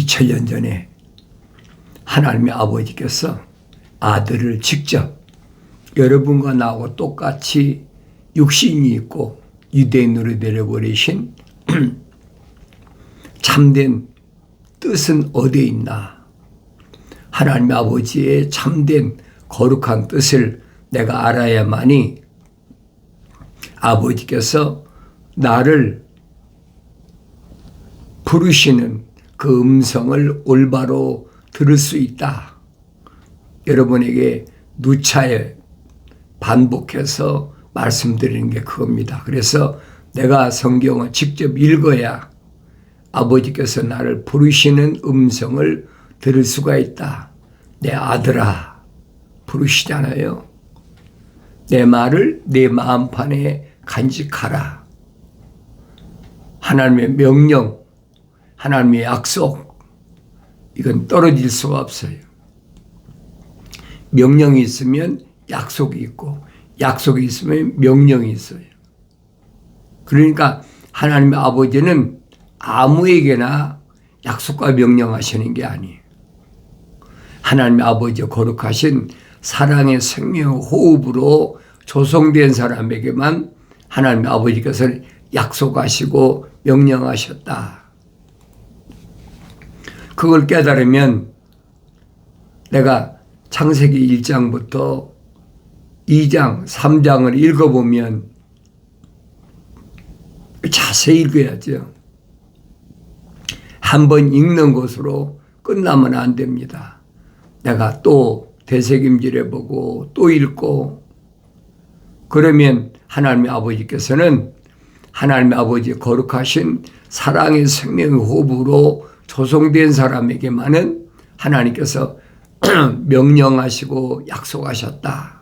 2000년 전에 하나님의 아버지께서 아들을 직접 여러분과 나하고 똑같이 육신이 있고 유대인으로 내려버리신 참된 뜻은 어디에 있나? 하나님 아버지의 참된 거룩한 뜻을 내가 알아야만이 아버지께서 나를 부르시는 그 음성을 올바로 들을 수 있다. 여러분에게 누차에 반복해서 말씀드리는 게 그겁니다. 그래서 내가 성경을 직접 읽어야 아버지께서 나를 부르시는 음성을 들을 수가 있다. 내 아들아 부르시잖아요. 내 말을 내 마음판에 간직하라. 하나님의 명령, 하나님의 약속, 이건 떨어질 수가 없어요. 명령이 있으면 약속이 있고 약속이 있으면 명령이 있어요. 그러니까 하나님의 아버지는 아무에게나 약속과 명령하시는 게 아니에요. 하나님의 아버지의 거룩하신 사랑의 생명 호흡으로 조성된 사람에게만 하나님의 아버지께서 약속하시고 명령하셨다. 그걸 깨달으면 내가 창세기 1장부터 2장, 3장을 읽어보면 자세히 읽어야죠. 한번 읽는 것으로 끝나면 안 됩니다. 내가 또 되새김질해보고 또 읽고 그러면 하나님의 아버지께서는 하나님의 아버지의 거룩하신 사랑의 생명의 호흡으로 조성된 사람에게만은 하나님께서 명령하시고 약속하셨다.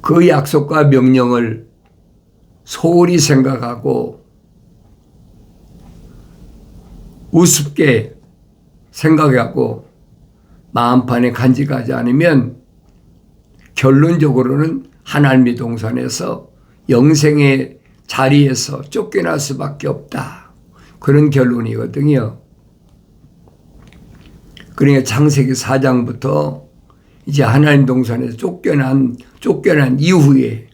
그 약속과 명령을 소홀히 생각하고 우습게 생각하고 마음판에 간직하지 않으면 결론적으로는 하나님의 동산에서 영생의 자리에서 쫓겨날 수밖에 없다. 그런 결론이거든요. 그러니까 창세기 4장부터 이제 하나님 동산에서 쫓겨난 이후에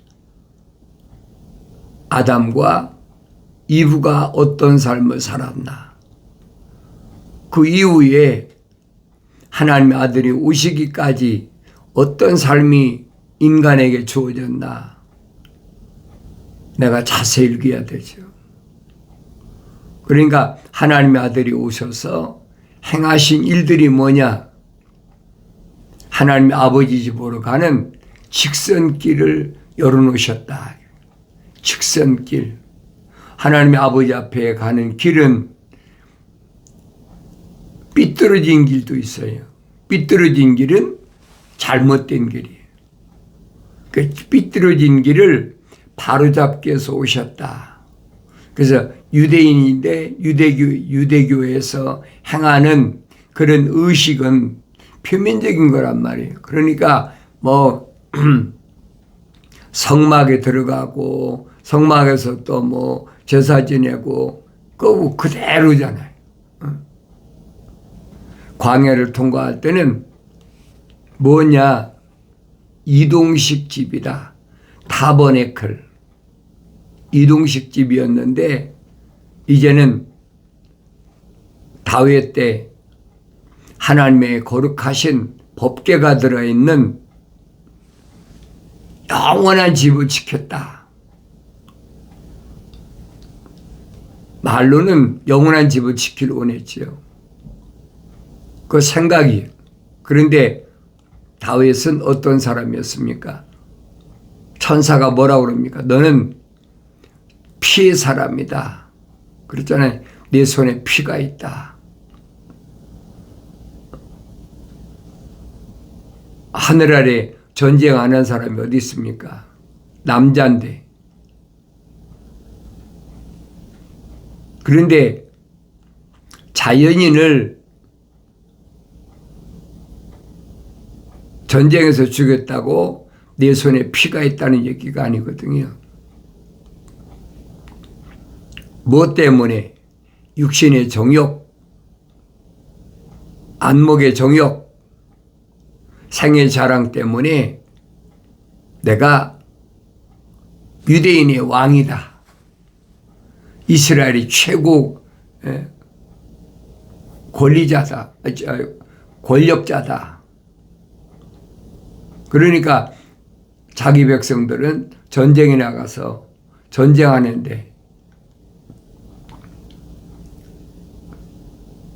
아담과 이브가 어떤 삶을 살았나. 그 이후에 하나님의 아들이 오시기까지 어떤 삶이 인간에게 주어졌나. 내가 자세히 읽어야 되죠. 그러니까 하나님의 아들이 오셔서 행하신 일들이 뭐냐. 하나님의 아버지 집으로 가는 직선길을 열어놓으셨다. 직선길. 하나님의 아버지 앞에 가는 길은 삐뚤어진 길도 있어요. 삐뚤어진 길은 잘못된 길이에요. 그 삐뚤어진 길을 바로잡기 위해서 오셨다. 그래서 유대인인데 유대교에서 행하는 그런 의식은 표면적인 거란 말이에요. 그러니까 뭐 성막에 들어가고 성막에서 또 뭐 제사 지내고 그거 그대로잖아요. 광야를 통과할 때는 뭐냐? 이동식 집이다. 타버네클. 이동식 집이었는데 이제는 다윗 때 하나님의 거룩하신 법궤가 들어있는 영원한 집을 지켰다. 말로는 영원한 집을 지키려 원했지요. 그 생각이. 그런데 다윗은 어떤 사람이었습니까? 천사가 뭐라고 그럽니까? 너는 피의 사람이다. 그랬잖아요. 내 손에 피가 있다. 하늘 아래 전쟁 안 한 사람이 어디 있습니까? 남자인데. 그런데 자연인을 전쟁에서 죽였다고 내 손에 피가 있다는 얘기가 아니거든요. 무엇 때문에? 육신의 정욕, 안목의 정욕, 생애 자랑 때문에 내가 유대인의 왕이다. 이스라엘의 최고 권리자다. 권력자다. 그러니까 자기 백성들은 전쟁에 나가서 전쟁하는데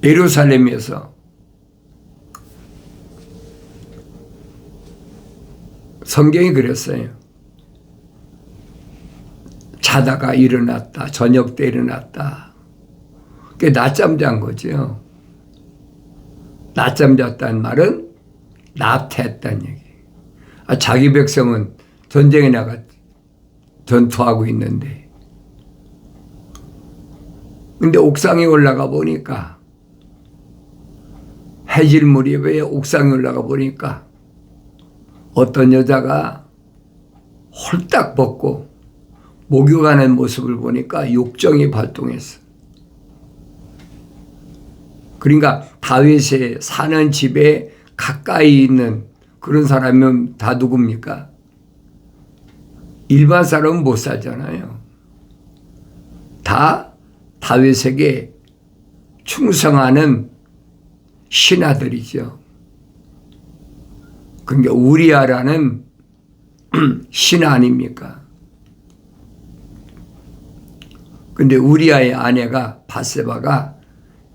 예루살렘에서 성경이 그랬어요. 자다가 일어났다. 저녁 때 일어났다. 그게 낮잠 잔 거죠. 낮잠 잤다는 말은 나태했다는 얘기. 자기 백성은 전쟁에 나가 전투하고 있는데, 근데 옥상에 올라가 보니까, 해질 무렵에 옥상에 올라가 보니까 어떤 여자가 홀딱 벗고 목욕하는 모습을 보니까 욕정이 발동했어. 그러니까 다윗이 사는 집에 가까이 있는 그런 사람은 다 누굽니까? 일반 사람은 못 살잖아요. 다 다윗에게 충성하는 신하들이죠. 그러니까 우리아라는 신하 아닙니까? 근데 우리아의 아내가 바세바가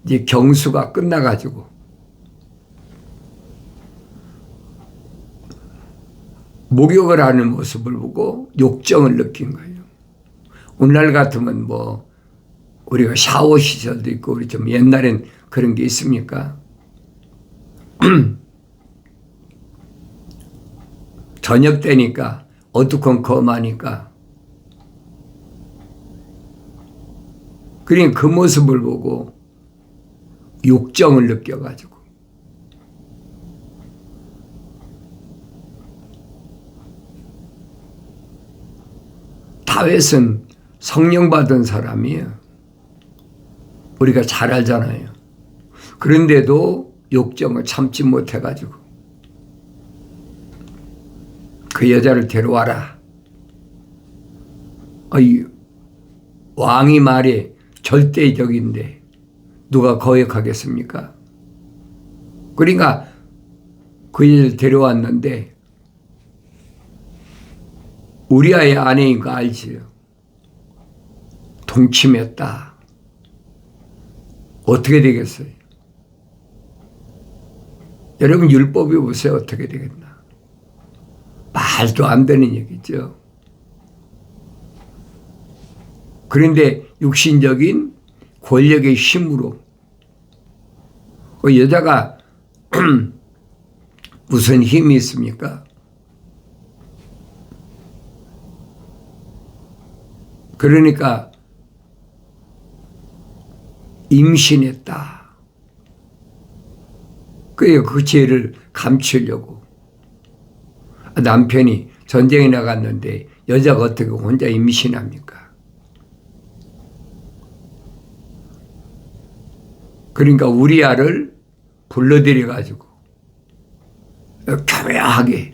이제 경수가 끝나가지고 목욕을 하는 모습을 보고 욕정을 느낀 거예요. 오늘날 같으면 뭐 우리가 샤워 시설도 있고 우리 좀 옛날엔 그런 게 있습니까? 저녁 때니까 어두컴컴하니까 그러니까 그 모습을 보고 욕정을 느껴가지고 다윗은 성령 받은 사람이에요. 우리가 잘 알잖아요. 그런데도 욕정을 참지 못해가지고 그 여자를 데려와라. 왕이 말이 절대적인데 누가 거역하겠습니까? 그러니까 그 여자를 데려왔는데 우리아의 아내인 거 알지요? 동침했다. 어떻게 되겠어요? 여러분 율법이 보세요. 어떻게 되겠나? 말도 안 되는 얘기죠. 그런데 육신적인 권력의 힘으로 그 여자가 무슨 힘이 있습니까? 그러니까 임신했다. 그 죄를 감추려고 남편이 전쟁에 나갔는데 여자가 어떻게 혼자 임신합니까? 그러니까 우리아를 불러들여 가지고 교묘하게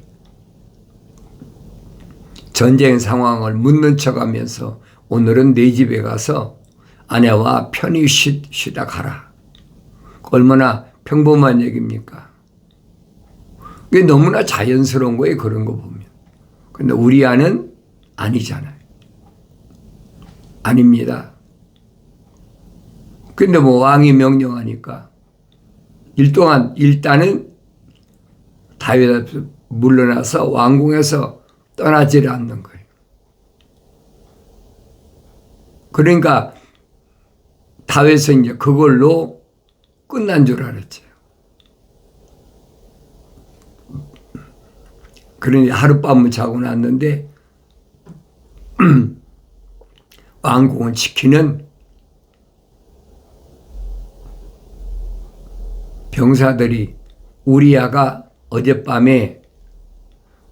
전쟁 상황을 묻는 척하면서 오늘은 내 집에 가서 아내와 편히 쉬다 가라. 얼마나 평범한 얘기입니까? 그게 너무나 자연스러운 거예요. 그런 거 보면. 근데 우리 아는 아니잖아요. 아닙니다. 근데 뭐 왕이 명령하니까 일단은 다윗 앞에서 물러나서 왕궁에서 떠나지를 않는 거예요. 그러니까 다윗은 이제 그걸로 끝난 줄 알았죠. 그러니 하룻밤을 자고 났는데 왕궁을 지키는 병사들이 우리아가 어젯밤에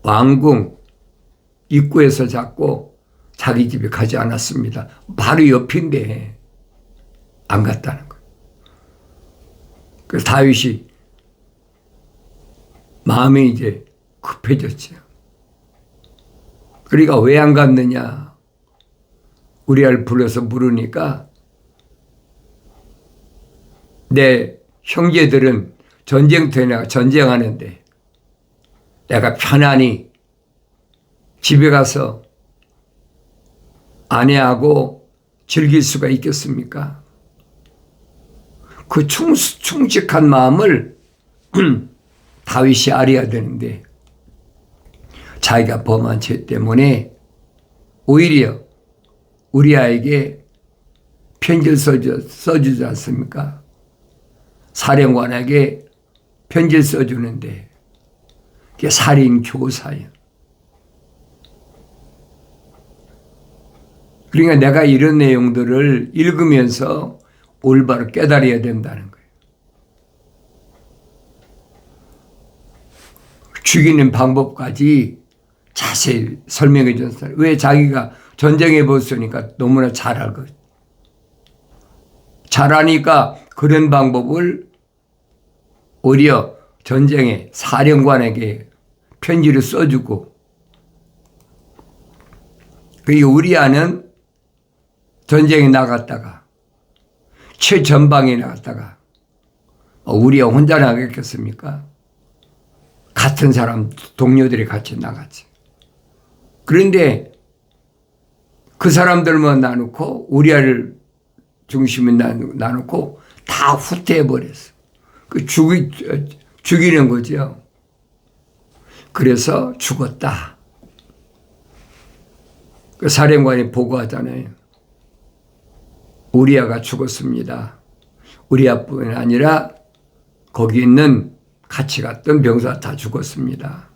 왕궁 입구에서 잡고 자기 집에 가지 않았습니다. 바로 옆인데 안 갔다는 거예요. 그래서 다윗이 마음이 이제 급해졌죠. 그러니까 왜 안 갔느냐? 우리를 불러서 물으니까 내 형제들은 전쟁터에 전쟁하는데 내가 편안히 집에 가서 아내하고 즐길 수가 있겠습니까? 그 충직한 마음을 다윗이 알아야 되는데 자기가 범한 죄 때문에 오히려 우리아에게 편지를 써주지 않습니까? 사령관에게 편지를 써주는데 그게 살인 교사예요. 그러니까 내가 이런 내용들을 읽으면서 올바로 깨달아야 된다는 거예요. 죽이는 방법까지 자세히 설명해 줬어요. 왜? 자기가 전쟁해 봤으니까 너무나 잘 알거든요. 잘하니까 그런 방법을 오히려 전쟁에 사령관에게 편지를 써주고, 그리고 우리아는 전쟁에 나갔다가 최전방에 나갔다가 우리아 혼자 나갔겠습니까? 같은 사람 동료들이 같이 나갔지. 그런데 그 사람들만 나누고 우리아를 중심에 나누고 다 후퇴해버렸어. 그 죽이는 거죠. 그래서 죽었다. 그 사령관이 보고하잖아요. 우리아가 죽었습니다. 우리아뿐 아니라 거기 있는 같이 갔던 병사 다 죽었습니다.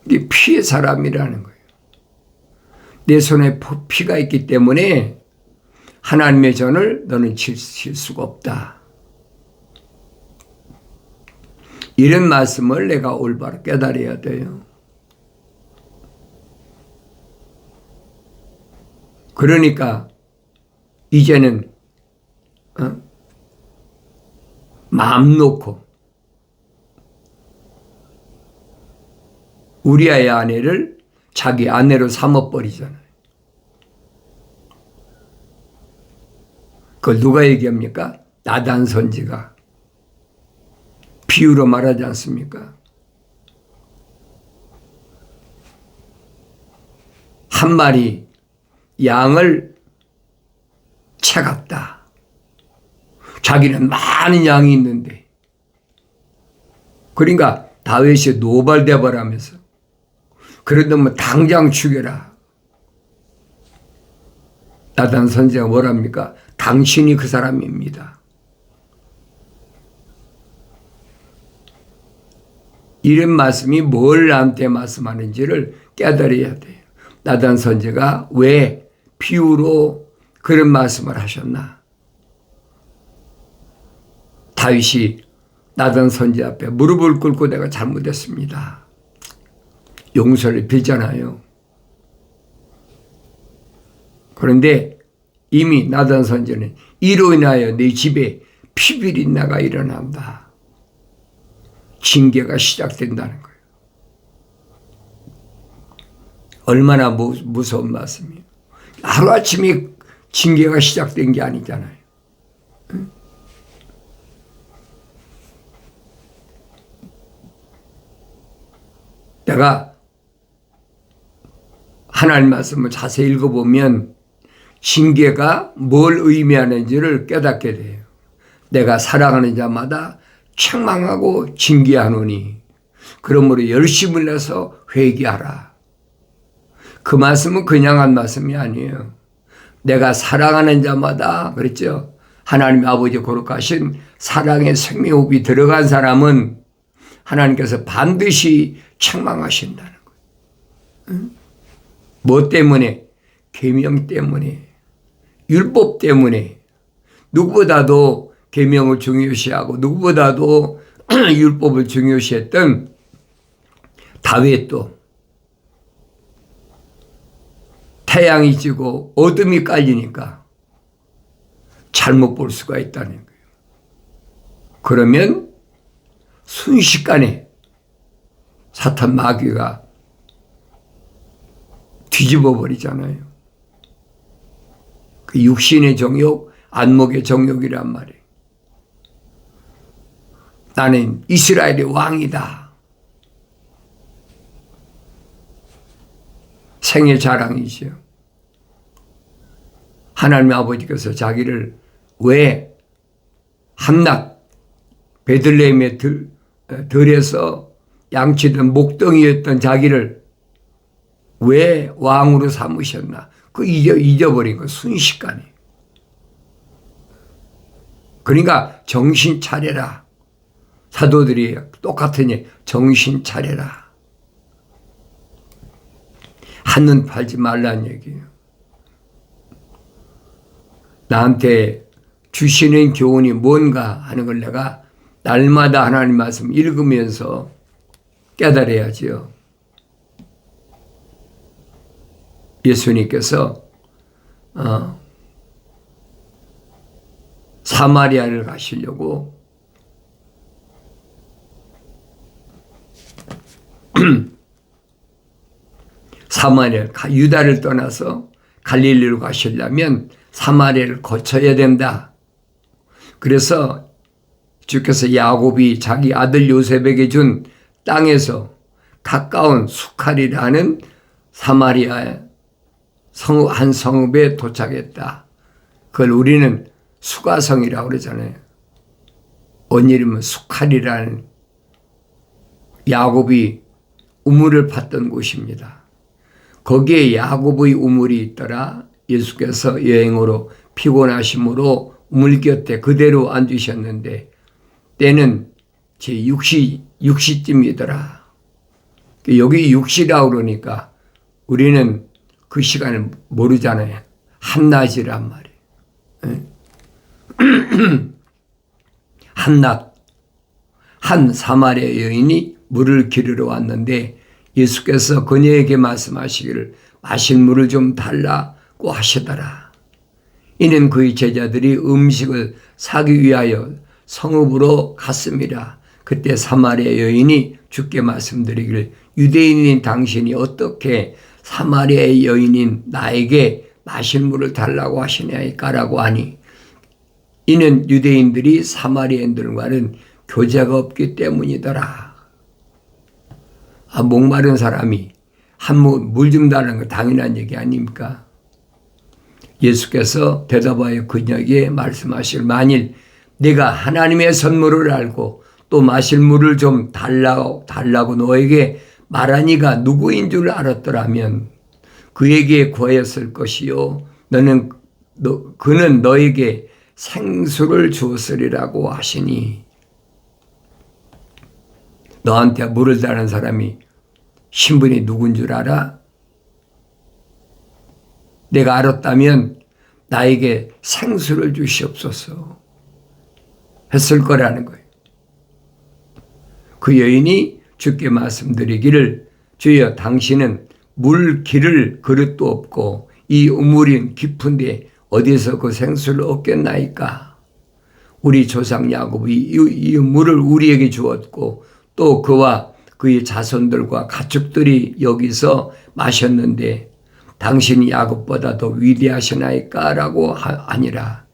이게 피의 사람이라는 거예요. 내 손에 피가 있기 때문에 하나님의 전을 너는 칠 수가 없다. 이런 말씀을 내가 올바로 깨달아야 돼요. 그러니까 이제는 마음 놓고 우리아의 아내를 자기 아내로 삼아버리잖아요. 그걸 누가 얘기합니까? 나단 선지가 비유로 말하지 않습니까? 한 마리 양을 채갔다. 자기는 많은 양이 있는데, 그러니까 다윗이 노발대발하면서 그러면 당장 죽여라. 나단 선지가 뭐랍니까? 당신이 그 사람입니다. 이런 말씀이 뭘 나한테 말씀하는지를 깨달아야 돼요. 나단 선지가 왜 비유로 그런 말씀을 하셨나? 다윗이 나단 선지 앞에 무릎을 꿇고 내가 잘못했습니다. 용서를 빌잖아요. 그런데 이미 나단 선지는 이로 인하여 네 집에 피비린내가 일어난다. 징계가 시작된다는 거예요. 얼마나 무서운 말씀이에요. 하루아침에 징계가 시작된 게 아니잖아요. 내가 하나님 말씀을 자세히 읽어보면 징계가 뭘 의미하는지를 깨닫게 돼요. 내가 사랑하는 자마다 책망하고 징계하노니 그러므로 열심을 내서 회개하라. 그 말씀은 그냥 한 말씀이 아니에요. 내가 사랑하는 자마다, 그랬죠? 하나님 아버지 거룩하신 사랑의 생명호흡이 들어간 사람은 하나님께서 반드시 책망하신다는 거예요. 뭐 때문에? 계명 때문에, 율법 때문에. 누구보다도 계명을 중요시하고 누구보다도 율법을 중요시했던 다윗도 태양이 지고 어둠이 깔리니까 잘못 볼 수가 있다는 거예요. 그러면 순식간에 사탄 마귀가 뒤집어 버리잖아요. 그 육신의 정욕, 안목의 정욕이란 말이에요. 나는 이스라엘의 왕이다. 생애 자랑이지요. 하나님 아버지께서 자기를 왜 한낱 베들레헴의 들에서 양치던 목동이었던 자기를 왜 왕으로 삼으셨나? 그 잊어버린 거 순식간에. 그러니까 정신 차려라. 사도들이 똑같으니 정신 차려라. 한눈 팔지 말라는 얘기예요. 나한테 주시는 교훈이 뭔가 하는 걸 내가 날마다 하나님 말씀 읽으면서 깨달아야지요. 예수님께서 사마리아를 가시려고 유다를 떠나서 갈릴리로 가시려면 사마리아를 거쳐야 된다. 그래서 주께서 야곱이 자기 아들 요셉에게 준 땅에서 가까운 수칼이라는 사마리아의 한 성읍에 도착했다. 그걸 우리는 수가성이라고 그러잖아요. 원이름은 수칼이라는 야곱이 우물을 팠던 곳입니다. 거기에 야곱의 우물이 있더라. 예수께서 여행으로 피곤하심으로 우물 곁에 그대로 앉으셨는데 때는 제 6시쯤이더라. 여기 6시라고 그러니까 우리는 그 시간을 모르잖아요. 한낮이란 말이에요. 한낮. 한 사마리아 여인이 물을 기르러 왔는데 예수께서 그녀에게 말씀하시기를 마실 물을 좀 달라고 하시더라. 이는 그의 제자들이 음식을 사기 위하여 성읍으로 갔습니다. 그때 사마리아 여인이 주께 말씀드리기를 유대인인 당신이 어떻게 사마리아의 여인인 나에게 마실 물을 달라고 하시냐이까라고 하니 이는 유대인들이 사마리아인들과는 교제가 없기 때문이더라. 목마른 사람이 한 물 좀 달라는 거 당연한 얘기 아닙니까? 예수께서 대답하여 그녀에게 말씀하실 만일 네가 하나님의 선물을 알고 또 마실 물을 좀 달라고 너에게 말하니가 누구인 줄 알았더라면 그에게 구하였을 것이요 그는 너에게 생수를 주었으리라고 하시니 너한테 물을 달라는 사람이 신분이 누군 줄 알아? 내가 알았다면 나에게 생수를 주시옵소서 했을 거라는 거예요. 그 여인이 주께 말씀드리기를 주여 당신은 물 기를 그릇도 없고 이 우물이 깊은데 어디서 그 생수를 얻겠나이까? 우리 조상 야곱이 이 물을 우리에게 주었고 또 그와 그의 자손들과 가축들이 여기서 마셨는데 당신이 야곱보다 더 위대하시나이까? 라고 하니라.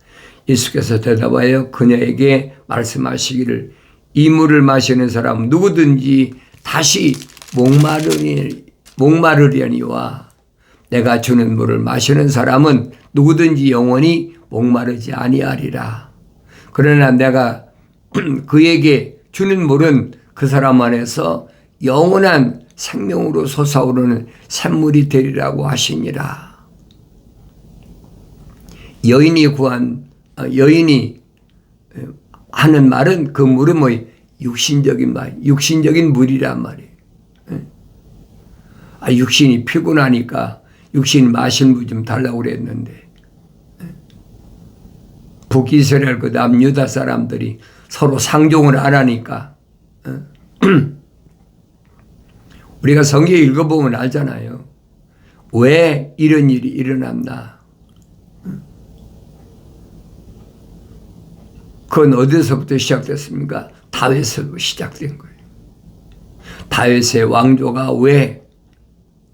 예수께서 대답하여 그녀에게 말씀하시기를 이 물을 마시는 사람은 누구든지 다시 목마르려니와 내가 주는 물을 마시는 사람은 누구든지 영원히 목마르지 아니하리라. 그러나 내가 그에게 주는 물은 그 사람 안에서 영원한 생명으로 솟아오르는 샘물이 되리라고 하시니라. 여인이 하는 말은 그 물은 뭐 육신적인 물이란 말이에요. 육신이 피곤하니까 육신이 마실 물 좀 달라고 그랬는데 북이스라엘 그 남유다 사람들이 서로 상종을 안 하니까 우리가 성경 읽어보면 알잖아요. 왜 이런 일이 일어났나? 그건 어디서부터 시작됐습니까? 다윗에서 시작된 거예요. 다윗의 왕조가 왜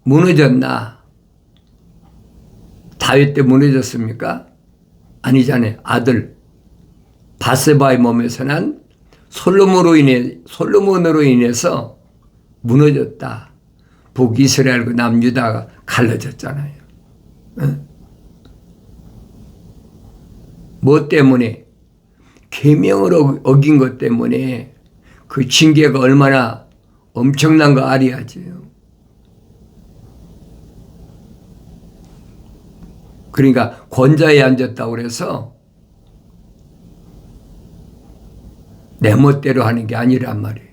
무너졌나? 다윗 때 무너졌습니까? 아니잖아요. 아들 바세바의 몸에서 난 솔로몬으로 인해서 무너졌다. 북이스라엘과 남유다가 갈라졌잖아요. 뭐 때문에? 계명을 어긴 것 때문에 그 징계가 얼마나 엄청난 거 알아야지요. 그러니까 권좌에 앉았다고 그래서 내 멋대로 하는 게 아니란 말이에요.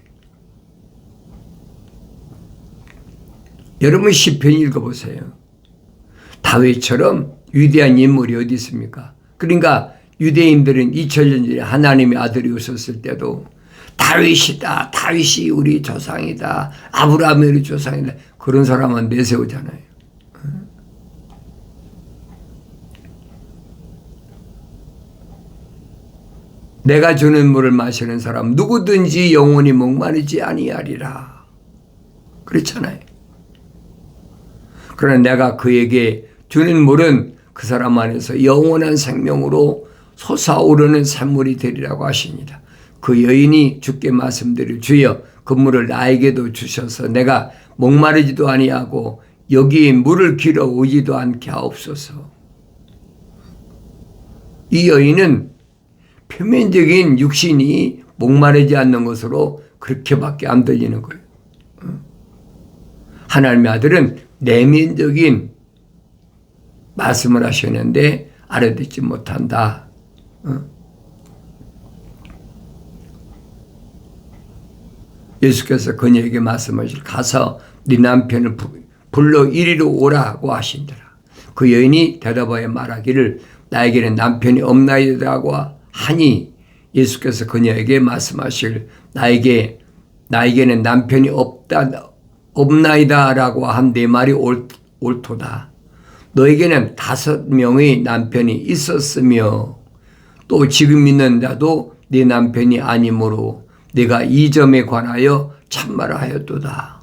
여러분 시편 읽어보세요. 다윗처럼 위대한 인물이 어디 있습니까? 그러니까 유대인들은 2000년 전에 하나님의 아들이 오셨을 때도 다윗이다. 다윗이 우리 조상이다. 아브라함이 우리 조상이다. 그런 사람은 내세우잖아요. 내가 주는 물을 마시는 사람 누구든지 영원히 목마르지 아니하리라. 그렇잖아요. 그러나 내가 그에게 주는 물은 그 사람 안에서 영원한 생명으로 솟아오르는 샘물이 되리라고 하십니다. 그 여인이 주께 말씀드릴 주여 그 물을 나에게도 주셔서 내가 목마르지도 아니하고 여기 물을 길어 오지도 않게 하옵소서. 이 여인은 표면적인 육신이 목마르지 않는 것으로 그렇게밖에 안 들리는 거예요. 하나님의 아들은 내면적인 말씀을 하셨는데 알아듣지 못한다. 예수께서 그녀에게 말씀하실 가서 네 남편을 불러 이리로 오라고 하신다라. 그 여인이 대답하여 말하기를 나에게는 남편이 없나이다라고 하니 예수께서 그녀에게 말씀하실 나에게는 남편이 없나이다라고 한 네 말이 옳도다. 너에게는 5명의 남편이 있었으며 또 지금 있는 자도 네 남편이 아니므로 네가 이 점에 관하여 참말을 하였도다.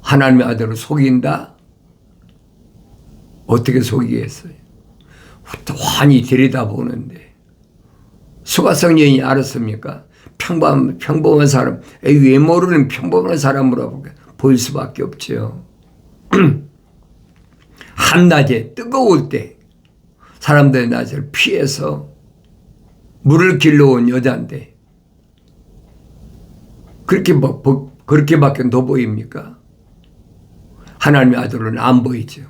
하나님의 아들을 속인다? 어떻게 속이겠어요? 환히 들여다보는데 수가성 여인이 알았습니까? 평범한 사람, 외모로는 평범한 사람으로 보일 수밖에 없죠. 한낮에 뜨거울 때 사람들의 낮을 피해서 물을 길러 온 여자인데 그렇게밖에 더 보입니까? 하나님의 아들은 안 보이죠.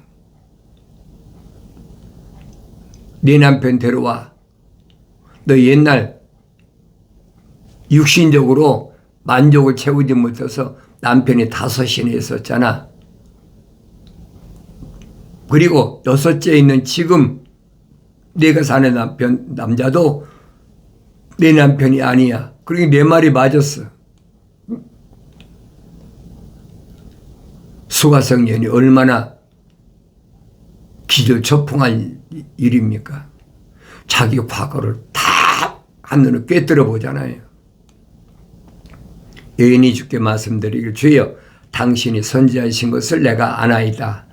네 남편 데려와. 너 옛날 육신적으로 만족을 채우지 못해서 남편이 5이나 있었잖아. 그리고 6째 있는 지금 내가 사는 남자도 내 남편이 아니야. 그러니 내 말이 맞았어. 수가성년이 얼마나 기절초풍할 일입니까? 자기 과거를 다 한눈에 꿰뚫어 보잖아요. 여인이 주께 말씀드리길 주여 당신이 선지하신 것을 내가 아나이다.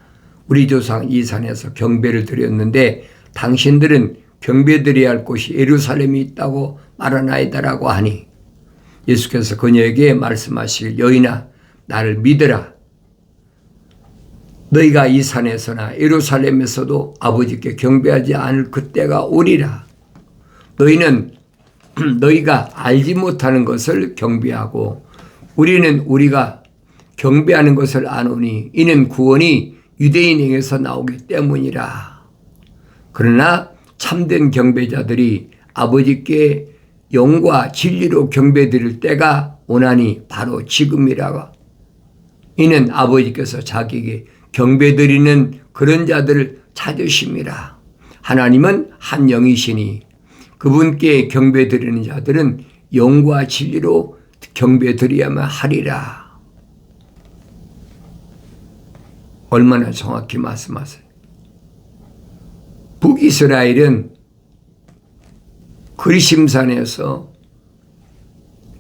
우리 조상 이 산에서 경배를 드렸는데 당신들은 경배드려야 할 곳이 예루살렘이 있다고 말하나이다라고 하니 예수께서 그녀에게 말씀하시길 여인아 나를 믿으라. 너희가 이 산에서나 예루살렘에서도 아버지께 경배하지 않을 그때가 오리라. 너희가 알지 못하는 것을 경배하고 우리가 경배하는 것을 아노니 이는 구원이 유대인에게서 나오기 때문이라. 그러나 참된 경배자들이 아버지께 영과 진리로 경배드릴 때가 오나니 바로 지금이라. 이는 아버지께서 자기에게 경배드리는 그런 자들을 찾으심이라. 하나님은 한 영이시니 그분께 경배드리는 자들은 영과 진리로 경배드려야만 하리라. 얼마나 정확히 말씀하세요. 북이스라엘은 그리심산에서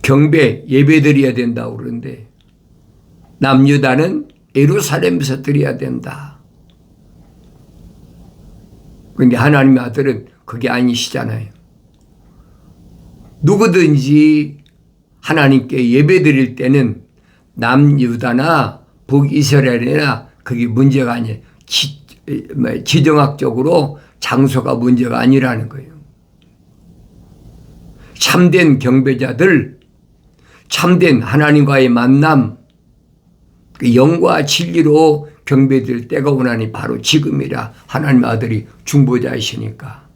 경배 예배 드려야 된다고 그러는데 남유다는 예루살렘에서 드려야 된다. 그런데 하나님의 아들은 그게 아니시잖아요. 누구든지 하나님께 예배 드릴 때는 남유다나 북이스라엘이나 그게 문제가 아니에요. 지정학적으로 장소가 문제가 아니라는 거예요. 참된 경배자들, 참된 하나님과의 만남, 그 영과 진리로 경배드릴 때가 오나니 바로 지금이라. 하나님의 아들이 중보자이시니까,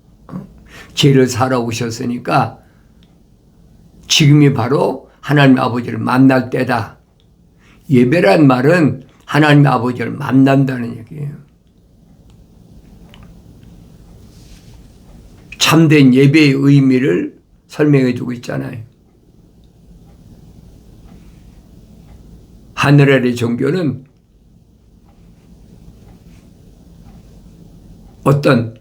죄를 살아오셨으니까 지금이 바로 하나님 아버지를 만날 때다. 예배란 말은 하나님 아버지를 만난다는 얘기예요. 참된 예배의 의미를 설명해 주고 있잖아요. 하늘 아래 종교는 어떤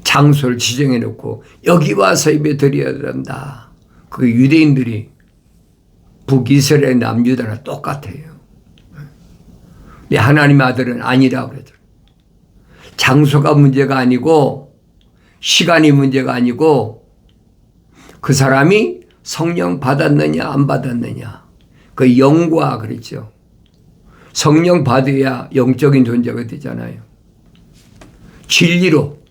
장소를 지정해 놓고 여기 와서 예배 드려야 된다. 그 유대인들이 북이스라엘 남유다나 똑같아요. 근데 하나님의 아들은 아니라고 그러더라고요. 장소가 문제가 아니고 시간이 문제가 아니고 그 사람이 성령 받았느냐 안 받았느냐, 그 영과 그랬죠. 성령 받아야 영적인 존재가 되잖아요. 진리로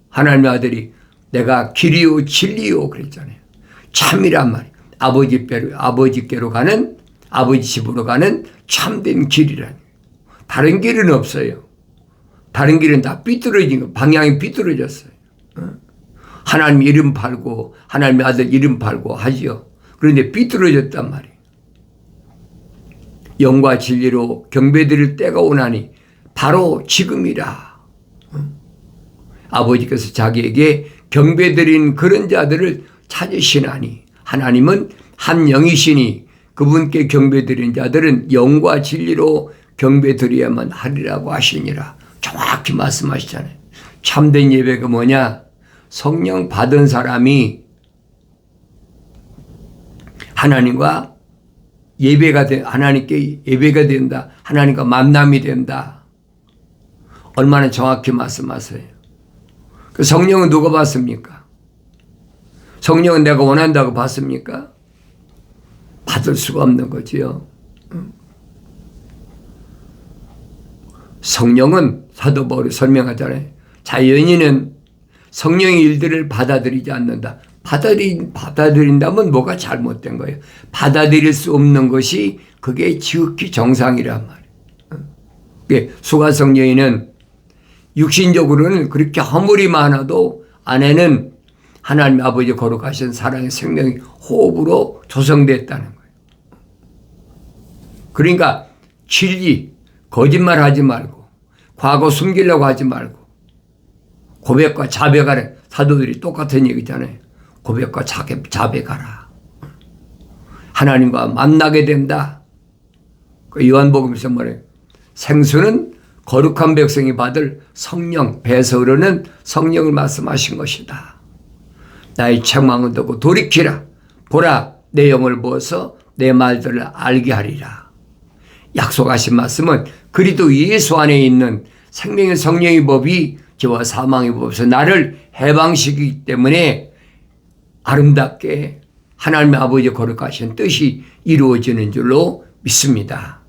하나님의 아들이 내가 길이요 진리요 그랬잖아요. 참이란 말이에요. 아버지께로 가는, 아버지 집으로 가는 참된 길이라는 거예요. 다른 길은 없어요. 다른 길은 다 삐뚤어진 거, 방향이 삐뚤어졌어요. 하나님 이름 팔고 하나님의 아들 이름 팔고 하지요. 그런데 삐뚤어졌단 말이에요. 영과 진리로 경배드릴 때가 오나니 바로 지금이라. 아버지께서 자기에게 경배드린 그런 자들을 찾으시나니 하나님은 한 영이시니 그분께 경배드린 자들은 영과 진리로 경배드려야만 하리라고 하시니라. 정확히 말씀하시잖아요. 참된 예배가 뭐냐? 성령 받은 사람이 하나님과 하나님께 예배가 된다. 하나님과 만남이 된다. 얼마나 정확히 말씀하세요. 그 성령은 누가 받습니까? 성령은 내가 원한다고 받습니까? 받을 수가 없는 거지요. 성령은 사도 바울이 설명하잖아요. 자연인은 성령의 일들을 받아들이지 않는다. 받아들인다면 뭐가 잘못된 거예요? 받아들일 수 없는 것이 그게 지극히 정상이란 말이에요. 수가성 여인은 육신적으로는 그렇게 허물이 많아도 안에는 하나님 아버지 거룩하신 사랑의 생명의 호흡으로 조성됐다는 거예요. 그러니까 진리, 거짓말하지 말고 과거 숨기려고 하지 말고 고백과 자백하는 사도들이 똑같은 얘기잖아요. 고백과 자백하라. 하나님과 만나게 된다. 그 요한복음에서 뭐래요? 생수는 거룩한 백성이 받을 성령, 배에서 흐르는 성령을 말씀하신 것이다. 나의 책망은 듣고 돌이키라. 보라, 내 영을 부어서 내 말들을 알게 하리라. 약속하신 말씀은 그리스도 예수 안에 있는 생명의 성령의 법이 죄와 사망의 법에서 나를 해방시키기 때문에 아름답게 하나님의 아버지 거룩하신 뜻이 이루어지는 줄로 믿습니다.